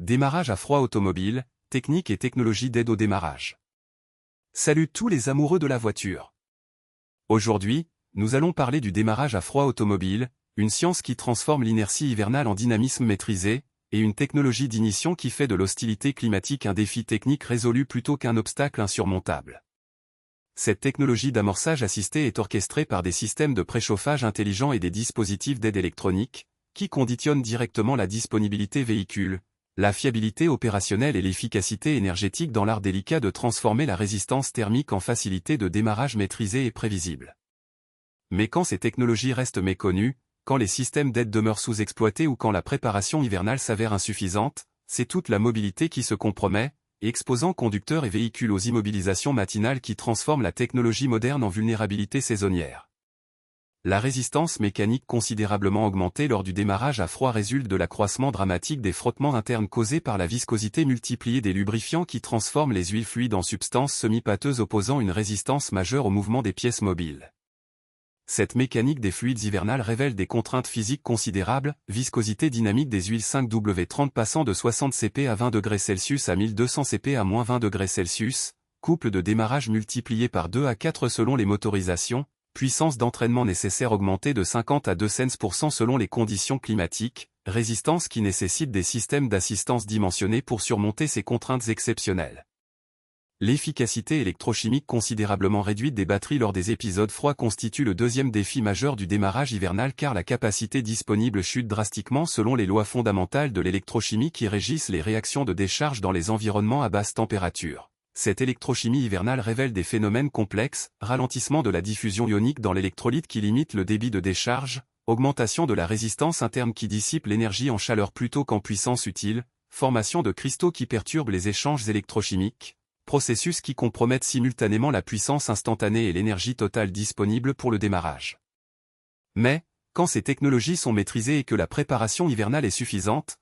Démarrage à froid automobile, technique et technologie d'aide au démarrage. Salut tous les amoureux de la voiture. Aujourd'hui, nous allons parler du démarrage à froid automobile, une science qui transforme l'inertie hivernale en dynamisme maîtrisé, et une technologie d'ignition qui fait de l'hostilité climatique un défi technique résolu plutôt qu'un obstacle insurmontable. Cette technologie d'amorçage assisté est orchestrée par des systèmes de préchauffage intelligents et des dispositifs d'aide électronique, qui conditionnent directement la disponibilité véhicule, la fiabilité opérationnelle et l'efficacité énergétique dans l'art délicat de transformer la résistance thermique en facilité de démarrage maîtrisée et prévisible. Mais quand ces technologies restent méconnues, quand les systèmes d'aide demeurent sous-exploités ou quand la préparation hivernale s'avère insuffisante, c'est toute la mobilité qui se compromet, exposant conducteurs et véhicules aux immobilisations matinales qui transforment la technologie moderne en vulnérabilité saisonnière. La résistance mécanique considérablement augmentée lors du démarrage à froid résulte de l'accroissement dramatique des frottements internes causés par la viscosité multipliée des lubrifiants qui transforment les huiles fluides en substances semi-pâteuses opposant une résistance majeure au mouvement des pièces mobiles. Cette mécanique des fluides hivernales révèle des contraintes physiques considérables, viscosité dynamique des huiles 5W30 passant de 60 cP à 20 degrés Celsius à 1200 cP à -20 degrés Celsius, couple de démarrage multiplié par 2 à 4 selon les motorisations, puissance d'entraînement nécessaire augmentée de 50 à 200% selon les conditions climatiques, résistance qui nécessite des systèmes d'assistance dimensionnés pour surmonter ces contraintes exceptionnelles. L'efficacité électrochimique considérablement réduite des batteries lors des épisodes froids constitue le deuxième défi majeur du démarrage hivernal car la capacité disponible chute drastiquement selon les lois fondamentales de l'électrochimie qui régissent les réactions de décharge dans les environnements à basse température. Cette électrochimie hivernale révèle des phénomènes complexes, ralentissement de la diffusion ionique dans l'électrolyte qui limite le débit de décharge, augmentation de la résistance interne qui dissipe l'énergie en chaleur plutôt qu'en puissance utile, formation de cristaux qui perturbent les échanges électrochimiques, processus qui compromettent simultanément la puissance instantanée et l'énergie totale disponible pour le démarrage. Mais, quand ces technologies sont maîtrisées et que la préparation hivernale est suffisante,